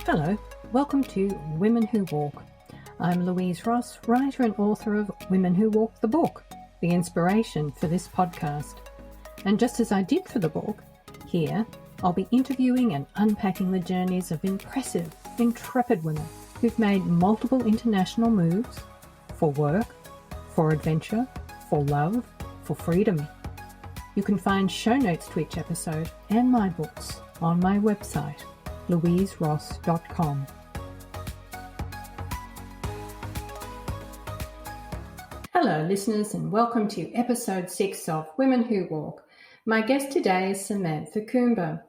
Hello, welcome to Women Who Walk. I'm Louise Ross, writer and author of Women Who Walk the book, the inspiration for this podcast. And just as I did for the book, here I'll be interviewing and unpacking the journeys of impressive, intrepid women who've made multiple international moves for work, for adventure, for love, for freedom. You can find show notes to each episode and my books on my website, louiseross.com. Hello listeners, and welcome to episode 6 of Women Who Walk. My guest today is Samantha Coomber.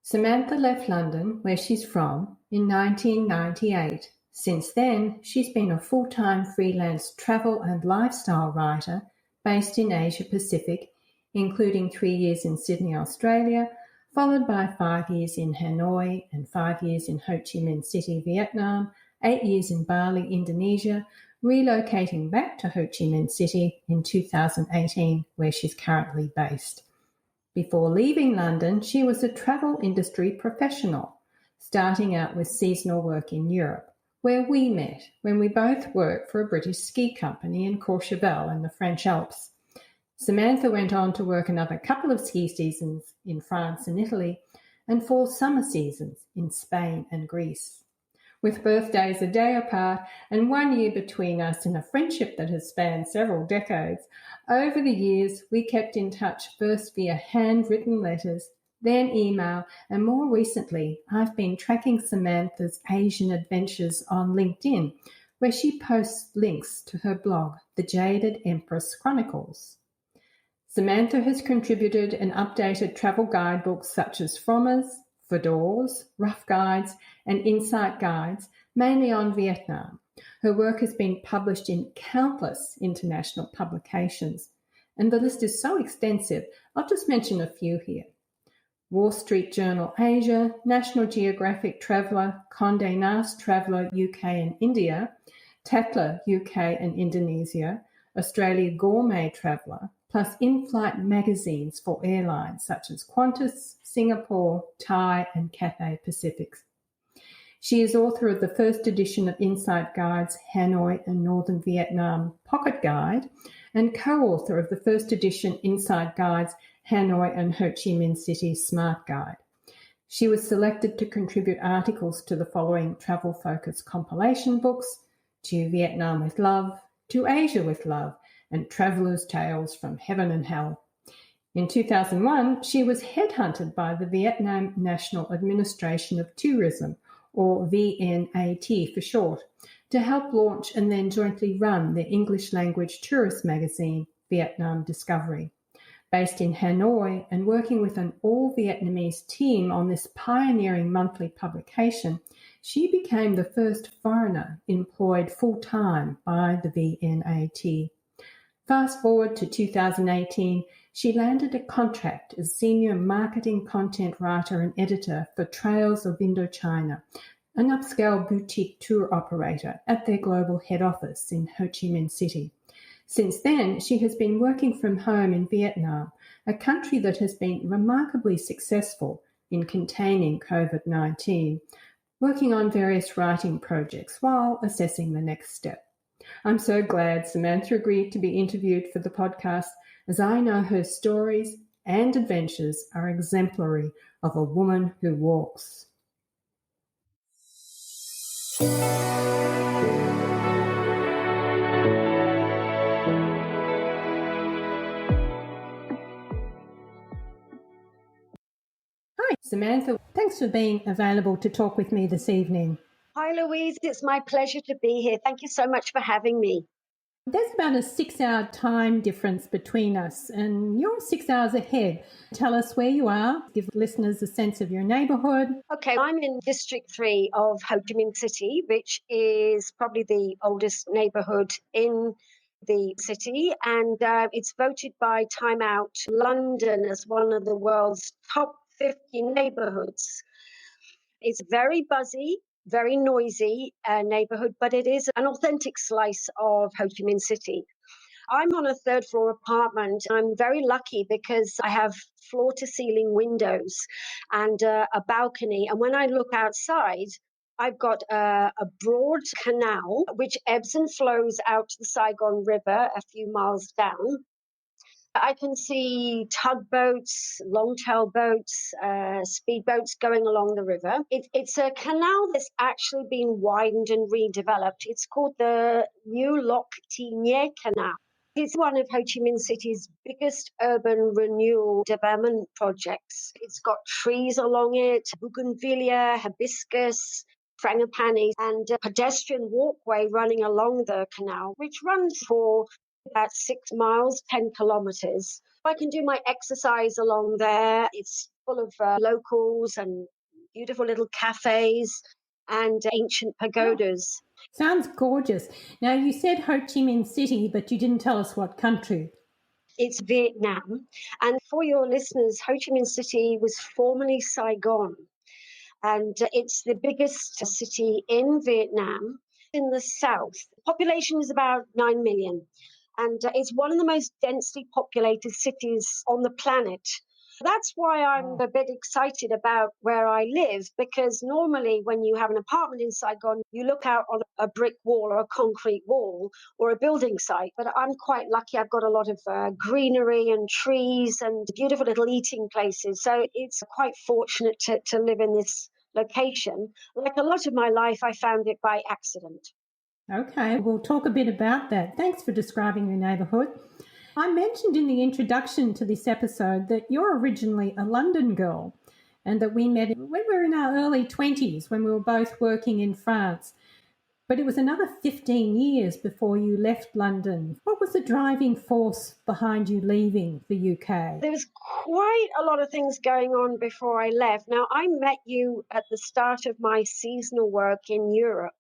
Samantha left London, where she's from, in 1998. Since then, she's been a full-time freelance travel and lifestyle writer based in Asia Pacific, including 3 years in Sydney, Australia, followed by 5 years in Hanoi and 5 years in Ho Chi Minh City, Vietnam, 8 years in Bali, Indonesia, relocating back to Ho Chi Minh City in 2018, where she's currently based. Before leaving London, she was a travel industry professional, starting out with seasonal work in Europe, where we met when we both worked for a British ski company in Courchevel in the French Alps. Samantha went on to work another couple of ski seasons in France and Italy, and 4 summer seasons in Spain and Greece. With birthdays a day apart and 1 year between us and a friendship that has spanned several decades, over the years we kept in touch first via handwritten letters, then email, and more recently I've been tracking Samantha's Asian adventures on LinkedIn, where she posts links to her blog, The Jaded Empress Chronicles. Samantha has contributed and updated travel guidebooks such as Frommers, Fedors, Rough Guides, and Insight Guides, mainly on Vietnam. Her work has been published in countless international publications, and the list is so extensive, I'll just mention a few here. Wall Street Journal Asia, National Geographic Traveller, Condé Nast Traveller UK and India, Tatler UK and Indonesia, Australia Gourmet Traveller, plus in-flight magazines for airlines such as Qantas, Singapore, Thai, and Cathay Pacific. She is author of the first edition of Insight Guides, Hanoi and Northern Vietnam Pocket Guide, and co-author of the first edition Insight Guides, Hanoi and Ho Chi Minh City Smart Guide. She was selected to contribute articles to the following travel-focused compilation books: To Vietnam with Love, To Asia with Love, and Traveller's Tales from Heaven and Hell. In 2001, she was headhunted by the Vietnam National Administration of Tourism, or VNAT for short, to help launch and then jointly run the English-language tourist magazine, Vietnam Discovery. Based in Hanoi and working with an all-Vietnamese team on this pioneering monthly publication, she became the first foreigner employed full-time by the VNAT. Fast forward to 2018, she landed a contract as senior marketing content writer and editor for Trails of Indochina, an upscale boutique tour operator at their global head office in Ho Chi Minh City. Since then, she has been working from home in Vietnam, a country that has been remarkably successful in containing COVID-19, working on various writing projects while assessing the next step. I'm so glad Samantha agreed to be interviewed for the podcast, as I know her stories and adventures are exemplary of a woman who walks. Hi, Samantha. Thanks for being available to talk with me this evening. Hi, Louise. It's my pleasure to be here. Thank you so much for having me. There's about a 6-hour time difference between us, and you're 6 hours ahead. Tell us where you are, give listeners a sense of your neighbourhood. Okay, I'm in District 3 of Ho Chi Minh City, which is probably the oldest neighbourhood in the city, and it's voted by Time Out London as one of the world's top 50 neighbourhoods. It's very buzzy, very noisy neighbourhood, but it is an authentic slice of Ho Chi Minh City. I'm on a 3rd floor apartment. I'm very lucky because I have floor to ceiling windows and a balcony. And when I look outside, I've got a broad canal which ebbs and flows out to the Saigon River a few miles down. I can see tugboats, long-tail boats, speedboats going along the river. It's a canal that's actually been widened and redeveloped. It's called the New Loc Thi Nye Canal. It's one of Ho Chi Minh City's biggest urban renewal development projects. It's got trees along it, bougainvillea, hibiscus, frangipani, and a pedestrian walkway running along the canal, which runs for about 6 miles, 10 kilometers. I can do my exercise along there. It's full of locals and beautiful little cafes and ancient pagodas. Sounds gorgeous. Now, you said Ho Chi Minh City, but you didn't tell us what country. It's Vietnam. And for your listeners, Ho Chi Minh City was formerly Saigon. And it's the biggest city in Vietnam in the south. Population is about 9 million. And it's one of the most densely populated cities on the planet. That's why I'm a bit excited about where I live, because normally when you have an apartment in Saigon, you look out on a brick wall or a concrete wall or a building site. But I'm quite lucky. I've got a lot of greenery and trees and beautiful little eating places. So it's quite fortunate to live in this location. Like a lot of my life, I found it by accident. Okay, we'll talk a bit about that. Thanks for describing your neighbourhood. I mentioned in the introduction to this episode that you're originally a London girl and that we met when we were in our early 20s when we were both working in France. But it was another 15 years before you left London. What was the driving force behind you leaving the UK? There was quite a lot of things going on before I left. Now, I met you at the start of my seasonal work in Europe.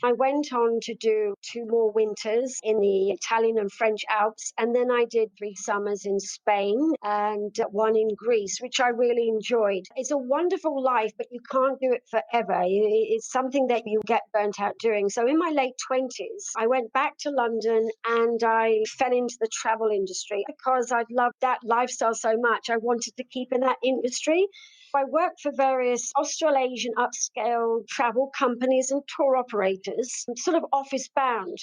I went on to do 2 more winters in the Italian and French Alps, and then I did 3 summers in Spain and 1 in Greece, which I really enjoyed. It's a wonderful life, but you can't do it forever. It's something that you get burnt out doing. So in my late 20s, I went back to London and I fell into the travel industry because I'd loved that lifestyle so much. I wanted to keep in that industry. I worked for various Australasian upscale travel companies and tour operators, sort of office bound.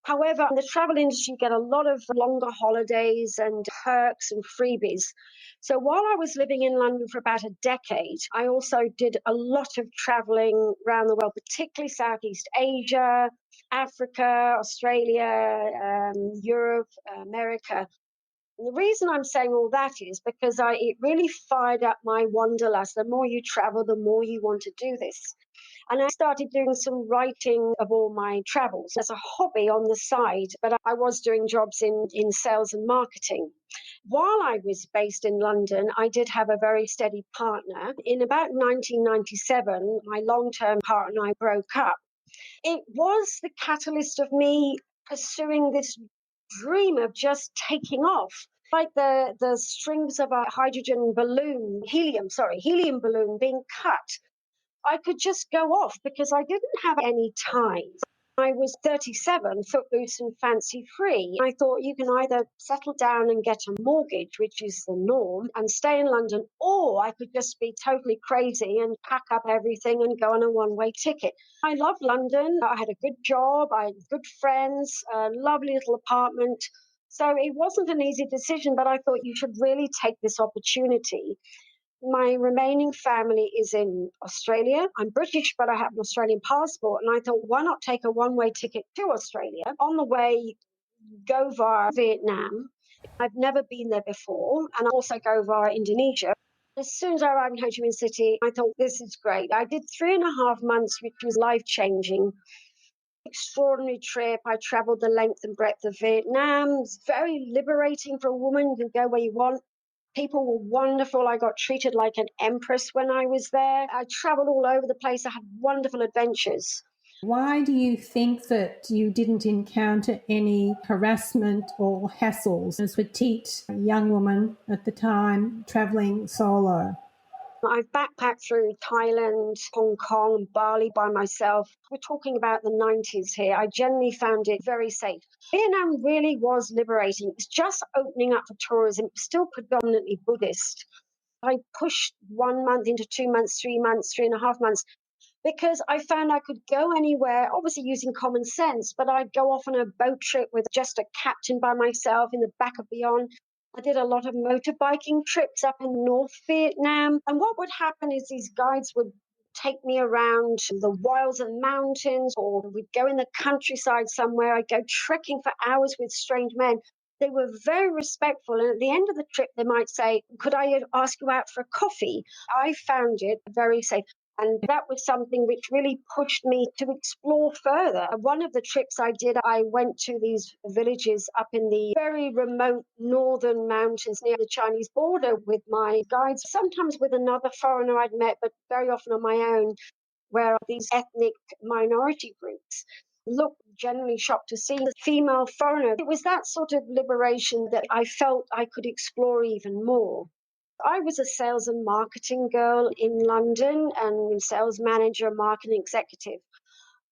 However, in the travel industry, you get a lot of longer holidays and perks and freebies. So while I was living in London for about a decade, I also did a lot of traveling around the world, particularly Southeast Asia, Africa, Australia, Europe, America. And the reason I'm saying all that is because it really fired up my wanderlust. The more you travel, the more you want to do this. And I started doing some writing of all my travels as a hobby on the side, but I was doing jobs in sales and marketing. While I was based in London, I did have a very steady partner. In about 1997, my long-term partner and I broke up. It was the catalyst of me pursuing this dream of just taking off. Like the strings of a helium balloon being cut. I could just go off because I didn't have any ties. I was 37, footloose and fancy free. I thought you can either settle down and get a mortgage, which is the norm, and stay in London, or I could just be totally crazy and pack up everything and go on a one-way ticket. I love London. I had a good job. I had good friends, a lovely little apartment. So it wasn't an easy decision, but I thought you should really take this opportunity. My remaining family is in Australia. I'm British, but I have an Australian passport. And I thought, why not take a one-way ticket to Australia? On the way, go via Vietnam. I've never been there before. And also go via Indonesia. As soon as I arrived in Ho Chi Minh City, I thought, this is great. I did 3.5 months, which was life-changing. Extraordinary trip. I traveled the length and breadth of Vietnam. It's very liberating for a woman. You can go where you want. People were wonderful. I got treated like an empress when I was there. I traveled all over the place. I had wonderful adventures. Why do you think that you didn't encounter any harassment or hassles as a petite young woman at the time travelling solo? I've backpacked through Thailand, Hong Kong, and Bali by myself. We're talking about the 90s here. I generally found it very safe. Vietnam really was liberating. It's just opening up for tourism. It's still predominantly Buddhist. I pushed 1 month into 2 months, 3 months, 3.5 months. because I found I could go anywhere, obviously using common sense, but I'd go off on a boat trip with just a captain by myself in the back of beyond. I did a lot of motorbiking trips up in North Vietnam. And what would happen is these guides would take me around the wilds and mountains, or we'd go in the countryside somewhere. I'd go trekking for hours with strange men. They were very respectful. And at the end of the trip, they might say, "Could I ask you out for a coffee?" I found it very safe. And that was something which really pushed me to explore further. One of the trips I did, I went to these villages up in the very remote northern mountains near the Chinese border with my guides, sometimes with another foreigner I'd met, but very often on my own, where these ethnic minority groups looked generally shocked to see the female foreigner. It was that sort of liberation that I felt I could explore even more. I was a sales and marketing girl in London and sales manager, marketing executive.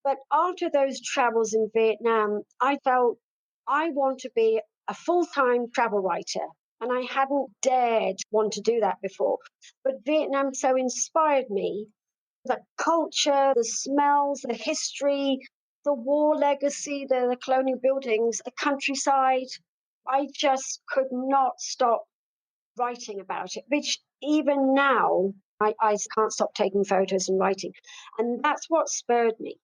But after those travels in Vietnam, I felt I want to be a full-time travel writer. And I hadn't dared want to do that before. But Vietnam so inspired me. The culture, the smells, the history, the war legacy, the colonial buildings, the countryside. I just could not stop writing about it, which even now I can't stop taking photos and writing. And that's what spurred me.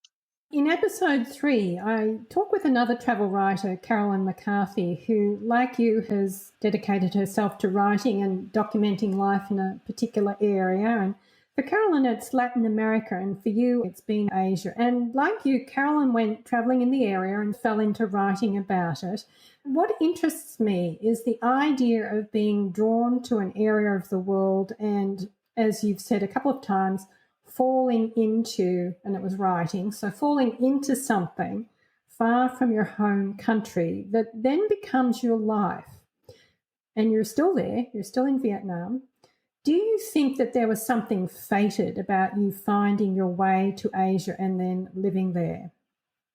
In episode 3, I talk with another travel writer, Carolyn McCarthy, who, like you, has dedicated herself to writing and documenting life in a particular area. And for Carolyn, it's Latin America, and for you, it's been Asia. And like you, Carolyn went traveling in the area and fell into writing about it. What interests me is the idea of being drawn to an area of the world and, as you've said a couple of times, falling into, and it was writing, so falling into something far from your home country that then becomes your life. And you're still there, you're still in Vietnam. Do you think that there was something fated about you finding your way to Asia and then living there?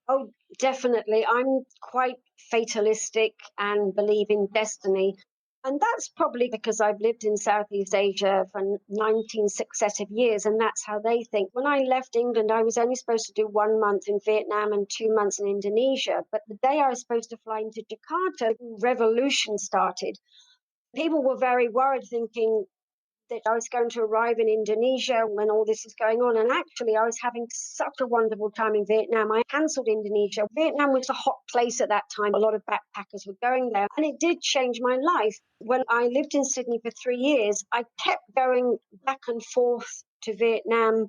Oh, definitely. I'm quite fatalistic and believe in destiny. And that's probably because I've lived in Southeast Asia for 19 successive years, and that's how they think. When I left England, I was only supposed to do 1 month in Vietnam and 2 months in Indonesia. But the day I was supposed to fly into Jakarta, revolution started. People were very worried, thinking that I was going to arrive in Indonesia when all this is going on. And actually, I was having such a wonderful time in Vietnam. I cancelled Indonesia. Vietnam was a hot place at that time. A lot of backpackers were going there. And it did change my life. When I lived in Sydney for 3 years, I kept going back and forth to Vietnam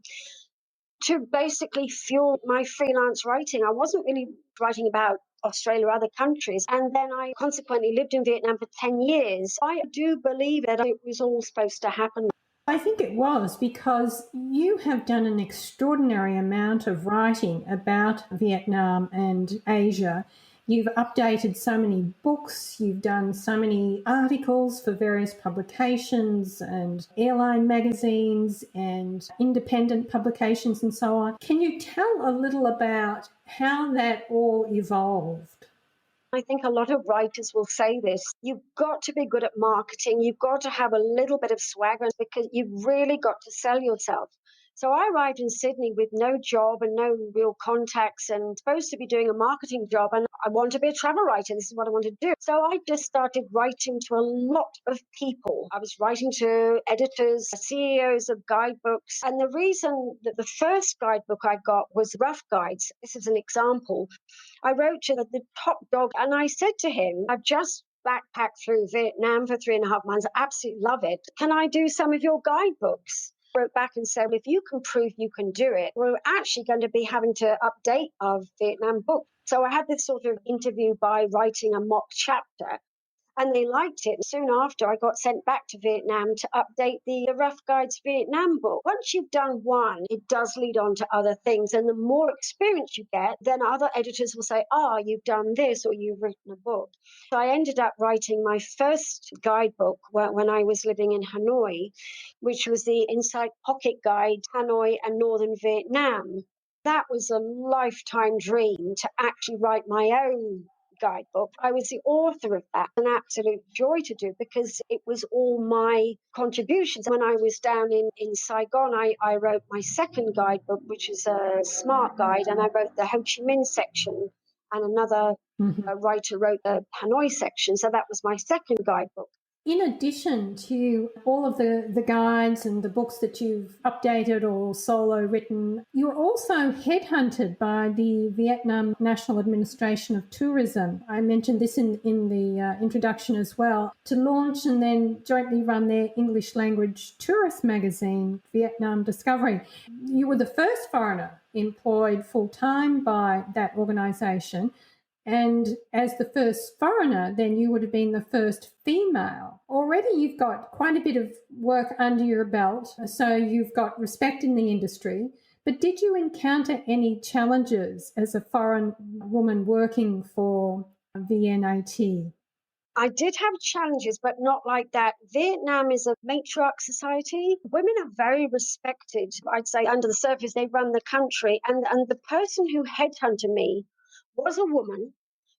to basically fuel my freelance writing. I wasn't really writing about Australia or other countries. And then I consequently lived in Vietnam for 10 years. I do believe that it was all supposed to happen. I think it was, because you have done an extraordinary amount of writing about Vietnam and Asia. You've updated so many books, you've done so many articles for various publications and airline magazines and independent publications and so on. Can you tell a little about how that all evolved? I think a lot of writers will say this. You've got to be good at marketing. You've got to have a little bit of swagger because you've really got to sell yourself. So I arrived in Sydney with no job and no real contacts and supposed to be doing a marketing job. And I want to be a travel writer. This is what I want to do. So I just started writing to a lot of people. I was writing to editors, CEOs of guidebooks. And the reason that the first guidebook I got was Rough Guides. This is an example. I wrote to the top dog and I said to him, I've just backpacked through Vietnam for 3.5 months. I absolutely love it. Can I do some of your guidebooks? Wrote back and said, if you can prove you can do it, we're actually going to be having to update our Vietnam book. So I had this sort of interview by writing a mock chapter. And they liked it. Soon after, I got sent back to Vietnam to update the Rough Guides Vietnam book. Once you've done one, it does lead on to other things. And the more experience you get, then other editors will say, you've done this or you've written a book. So I ended up writing my first guidebook when I was living in Hanoi, which was the Inside Pocket Guide, Hanoi and Northern Vietnam. That was a lifetime dream to actually write my own guidebook. I was the author of that, an absolute joy to do because it was all my contributions. When I was down in Saigon, I wrote my second guidebook, which is a smart guide, and I wrote the Ho Chi Minh section, and another writer wrote the Hanoi section. So that was my second guidebook. In addition to all of the guides and the books that you've updated or solo written, you're also headhunted by the Vietnam National Administration of Tourism. I mentioned this in the introduction as well, to launch and then jointly run their English language tourist magazine, Vietnam Discovery. You were the first foreigner employed full-time by that organisation. And as the first foreigner, then you would have been the first female. Already you've got quite a bit of work under your belt, so you've got respect in the industry. But did you encounter any challenges as a foreign woman working for VNAT? I did have challenges, but not like that. Vietnam is a matriarch society. Women are very respected. I'd say under the surface, they run the country. And the person who headhunted me was a woman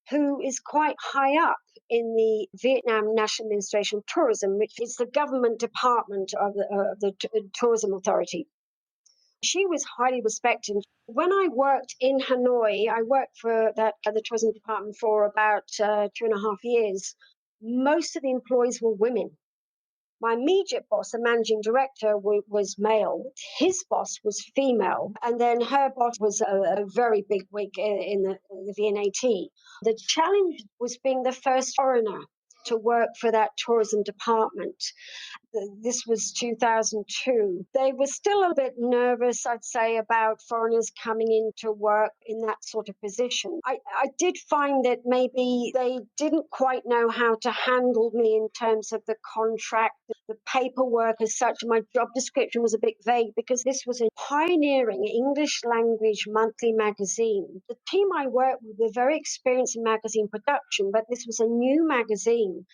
who is quite high up in the Vietnam National Administration of Tourism, which is the government department of the Tourism Authority. She was highly respected. When I worked in Hanoi, I worked for the tourism department for about 2.5 years. Most of the employees were women. My immediate boss, the managing director, was male. His boss was female. And then her boss was a very big wig in the VNAT. The challenge was being the first foreigner to work for that tourism department. This was 2002. They were still a bit nervous, I'd say, about foreigners coming into work in that sort of position. I did find that maybe they didn't quite know how to handle me in terms of the contract, the paperwork as such. My job description was a bit vague because this was a pioneering English language monthly magazine. The team I worked with were very experienced in magazine production, but this was a new magazine.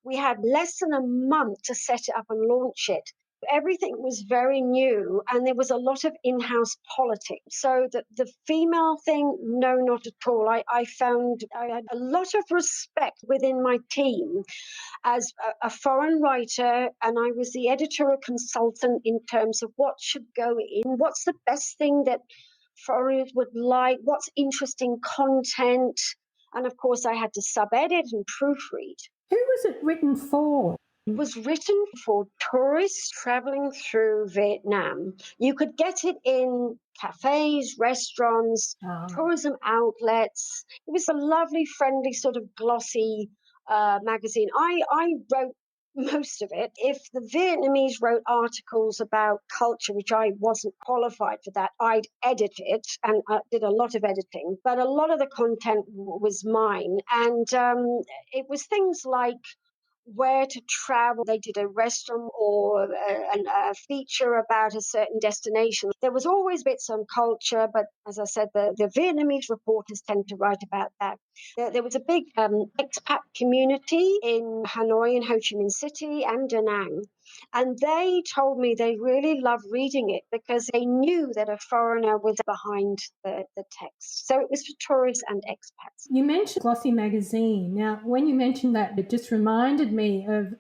We had less than a month to set it up and launch it. Everything was very new and there was a lot of in-house politics. So the female thing, no, not at all. I found I had a lot of respect within my team as a foreign writer, and I was the editorial consultant in terms of what should go in, what's the best thing that foreigners would like, what's interesting content. And of course, I had to sub-edit and proofread. Who was it written for? It was written for tourists traveling through Vietnam. You could get it in cafes, restaurants, tourism outlets. It was a lovely, friendly, sort of glossy magazine. I wrote most of it. If the Vietnamese wrote articles about culture, which I wasn't qualified for that, I'd edit it and did a lot of editing. But a lot of the content was mine. And it was things like where to travel. They did a restaurant or a feature about a certain destination. There was always bits on culture, but as I said, the Vietnamese reporters tend to write about that. There was a big expat community in Hanoi and Ho Chi Minh City and Da Nang. And they told me they really loved reading it because they knew that a foreigner was behind the text. So it was for tourists and expats. You mentioned Glossy Magazine. Now, when you mentioned that, it just reminded me of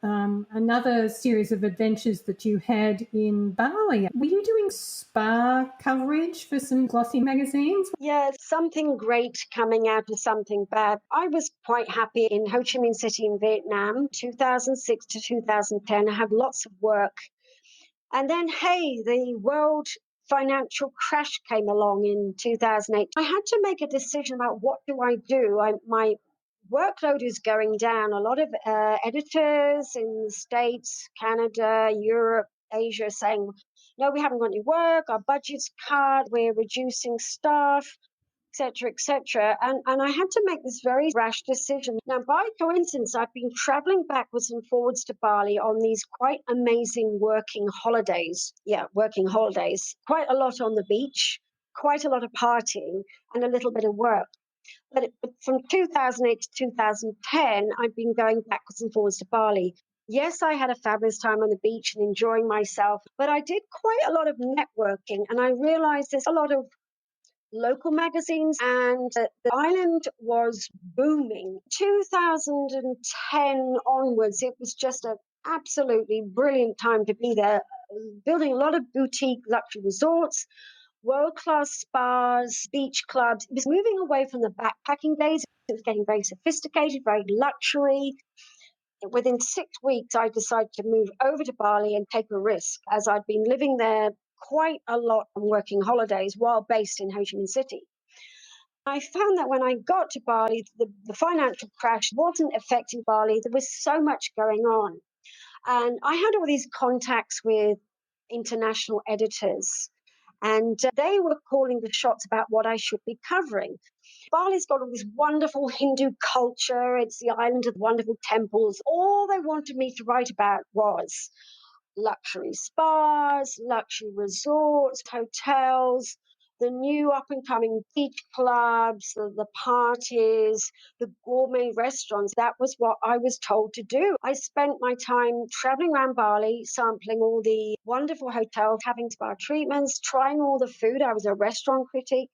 another series of adventures that you had in Bali. Were you doing spa coverage for some Glossy magazines? Yeah, something great coming out of something bad. I was quite happy in Ho Chi Minh City in Vietnam, 2006 to 2010. I had lots of work. And then, hey, the world financial crash came along in 2008. I had to make a decision about what do I do. My workload is going down. A lot of editors in the States, Canada, Europe, Asia saying, no, we haven't got any work, our budget's cut, we're reducing staff, etc., etc. And I had to make this very rash decision. Now, by coincidence, I've been traveling backwards and forwards to Bali on these quite amazing working holidays. Yeah, working holidays. Quite a lot on the beach, quite a lot of partying, and a little bit of work. But from 2008 to 2010, I've been going backwards and forwards to Bali. Yes, I had a fabulous time on the beach and enjoying myself, but I did quite a lot of networking, and I realized there's a lot of local magazines, and the island was booming. 2010 onwards, it was just an absolutely brilliant time to be there, building a lot of boutique luxury resorts, world-class spas, beach clubs. It was moving away from the backpacking days. It was getting very sophisticated, very luxury. Within 6 weeks, I decided to move over to Bali and take a risk, as I'd been living there quite a lot on working holidays while based in Ho Chi Minh City. I found that when I got to Bali, the financial crash wasn't affecting Bali. There was so much going on. And I had all these contacts with international editors, and they were calling the shots about what I should be covering. Bali's got all this wonderful Hindu culture. It's the island of wonderful temples. All they wanted me to write about was luxury spas, luxury resorts, hotels, the new up and coming beach clubs, the parties, the gourmet restaurants. That was what I was told to do. I spent my time traveling around Bali, sampling all the wonderful hotels, having spa treatments, trying all the food. I was a restaurant critic.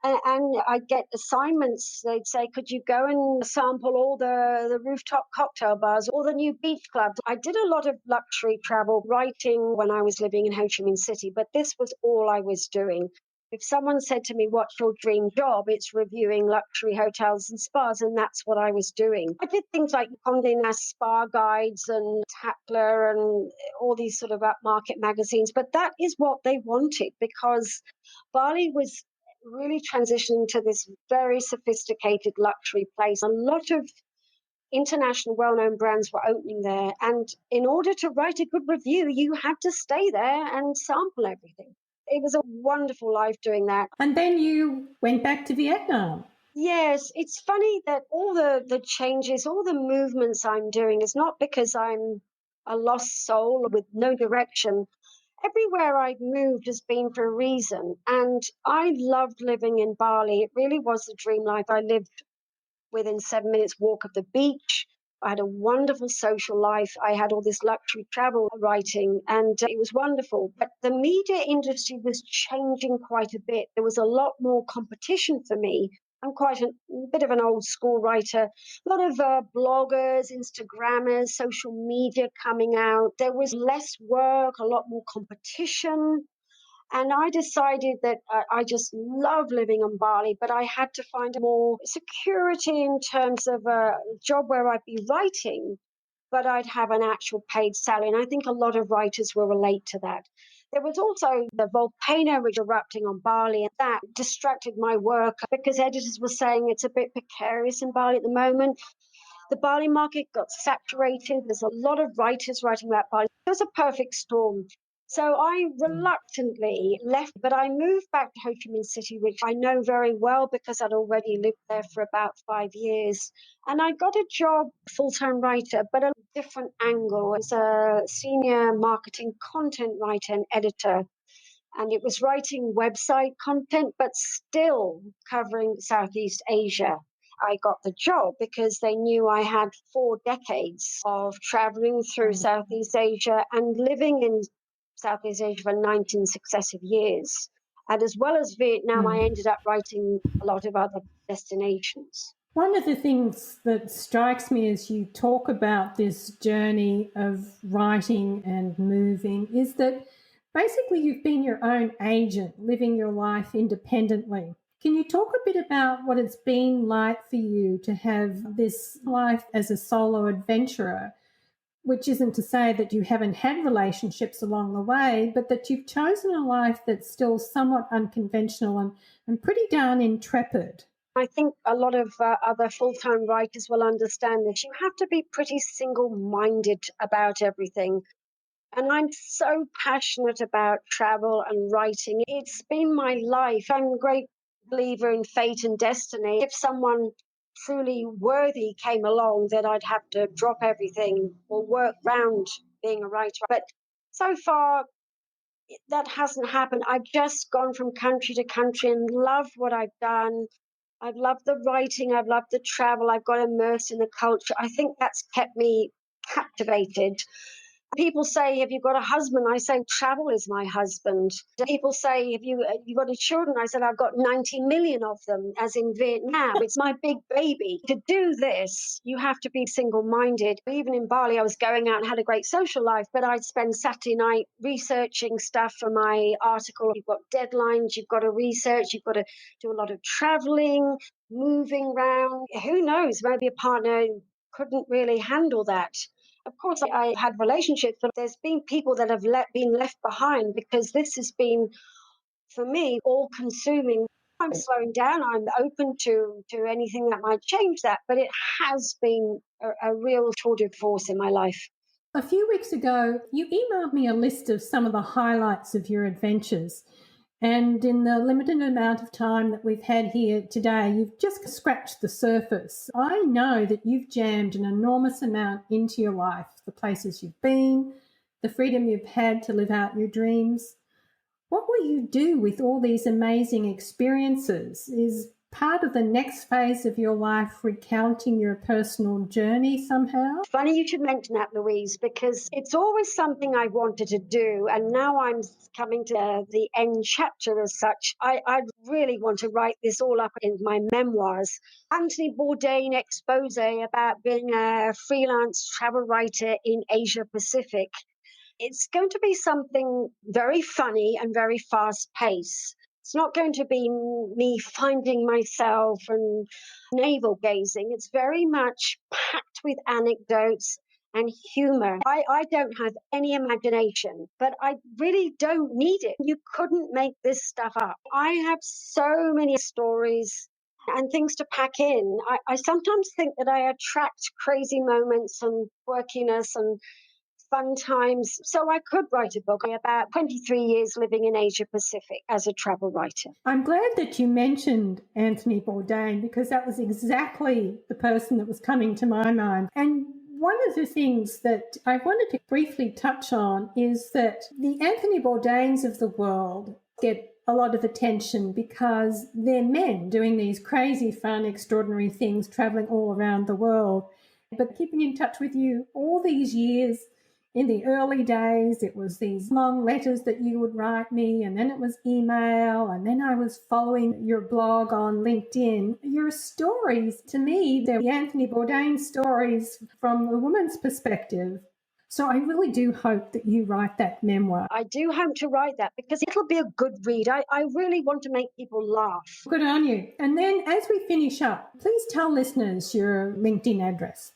And I'd get assignments. They'd say, could you go and sample all the rooftop cocktail bars, all the new beach clubs? I did a lot of luxury travel writing when I was living in Ho Chi Minh City, but this was all I was doing. If someone said to me, what's your dream job? It's reviewing luxury hotels and spas, and that's what I was doing. I did things like Condé Nast Spa Guides and Tatler and all these sort of upmarket magazines, but that is what they wanted, because Bali was really transitioning to this very sophisticated luxury place. A lot of international well-known brands were opening there, and in order to write a good review, you had to stay there and sample everything. It was a wonderful life doing that. And then you went back to Vietnam. Yes, it's funny that all the changes, all the movements I'm doing is not because I'm a lost soul with no direction. Everywhere I've moved has been for a reason. And I loved living in Bali. It really was the dream life. I lived within 7 minutes walk of the beach. I had a wonderful social life. I had all this luxury travel writing, and it was wonderful. But the media industry was changing quite a bit. There was a lot more competition for me. I'm quite a bit of an old school writer. A lot of bloggers, Instagrammers, social media coming out. There was less work, a lot more competition. And I decided that I just love living on Bali, but I had to find more security in terms of a job where I'd be writing, but I'd have an actual paid salary. And I think a lot of writers will relate to that. There was also the volcano which erupting on Bali, and that distracted my work because editors were saying it's a bit precarious in Bali at the moment. The Bali market got saturated. There's a lot of writers writing about Bali. It was a perfect storm. So I reluctantly left, but I moved back to Ho Chi Minh City, which I know very well because I'd already lived there for about 5 years. And I got a job, full-time writer, but a different angle as a senior marketing content writer and editor. And it was writing website content, but still covering Southeast Asia. I got the job because they knew I had 4 decades of traveling through Southeast Asia and living in Southeast Asia for 19 successive years. And as well as Vietnam, I ended up writing a lot of other destinations. One of the things that strikes me as you talk about this journey of writing and moving is that basically you've been your own agent, living your life independently. Can you talk a bit about what it's been like for you to have this life as a solo adventurer, which isn't to say that you haven't had relationships along the way, but that you've chosen a life that's still somewhat unconventional and pretty darn intrepid? I think a lot of other full-time writers will understand this. You have to be pretty single-minded about everything. And I'm so passionate about travel and writing. It's been my life. I'm a great believer in fate and destiny. If someone truly worthy came along, then I'd have to drop everything or work round being a writer. But so far, that hasn't happened. I've just gone from country to country and loved what I've done. I've loved the writing. I've loved the travel. I've got immersed in the culture. I think that's kept me captivated. People say, have you got a husband? I say, travel is my husband. People say, have you got any children? I said, I've got 90 million of them, as in Vietnam. It's my big baby. To do this, you have to be single-minded. Even in Bali, I was going out and had a great social life, but I'd spend Saturday night researching stuff for my article. You've got deadlines, you've got to research, you've got to do a lot of traveling, moving around. Who knows? Maybe a partner couldn't really handle that. Of course, I had relationships, but there's been people that have been left behind because this has been, for me, all-consuming. I'm slowing down. I'm open to anything that might change that, but it has been a real tour de force in my life. A few weeks ago, you emailed me a list of some of the highlights of your adventures. And in the limited amount of time that we've had here today, you've just scratched the surface. I know that you've jammed an enormous amount into your life, the places you've been, the freedom you've had to live out your dreams. What will you do with all these amazing experiences? Is part of the next phase of your life recounting your personal journey somehow? Funny you should mention that, Louise, because it's always something I wanted to do, and now I'm coming to the end chapter as such. I really want to write this all up in my memoirs. Anthony Bourdain expose about being a freelance travel writer in Asia Pacific. It's going to be something very funny and very fast paced. It's not going to be me finding myself and navel gazing. It's very much packed with anecdotes and humor. I don't have any imagination, but I really don't need it. You couldn't make this stuff up. I have so many stories and things to pack in. I sometimes think that I attract crazy moments and quirkiness and fun times. So I could write a book about 23 years living in Asia Pacific as a travel writer. I'm glad that you mentioned Anthony Bourdain, because that was exactly the person that was coming to my mind. And one of the things that I wanted to briefly touch on is that the Anthony Bourdains of the world get a lot of attention because they're men doing these crazy, fun, extraordinary things, traveling all around the world. But keeping in touch with you all these years, in the early days, it was these long letters that you would write me, and then it was email, and then I was following your blog on LinkedIn. Your stories, to me, they're the Anthony Bourdain stories from a woman's perspective. So I really do hope that you write that memoir. I do hope to write that because it'll be a good read. I really want to make people laugh. Good on you. And then as we finish up, please tell listeners your LinkedIn address.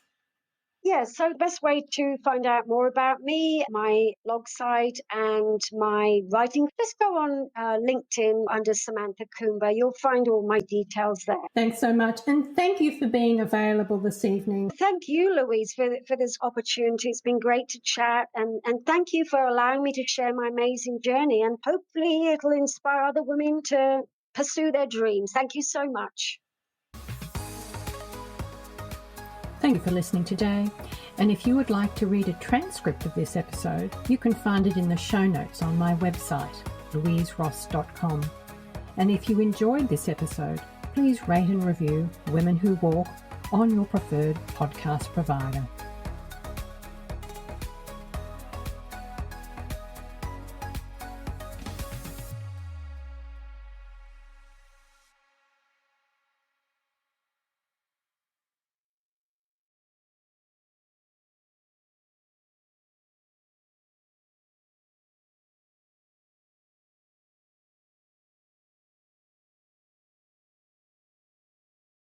Yeah, so the best way to find out more about me, my blog site and my writing, just go on LinkedIn under Samantha Coomber. You'll find all my details there. Thanks so much. And thank you for being available this evening. Thank you, Louise, for this opportunity. It's been great to chat. And thank you for allowing me to share my amazing journey. And hopefully it'll inspire other women to pursue their dreams. Thank you so much. Thank you for listening today. And if you would like to read a transcript of this episode, you can find it in the show notes on my website, louiseross.com. And if you enjoyed this episode, please rate and review Women Who Walk on your preferred podcast provider.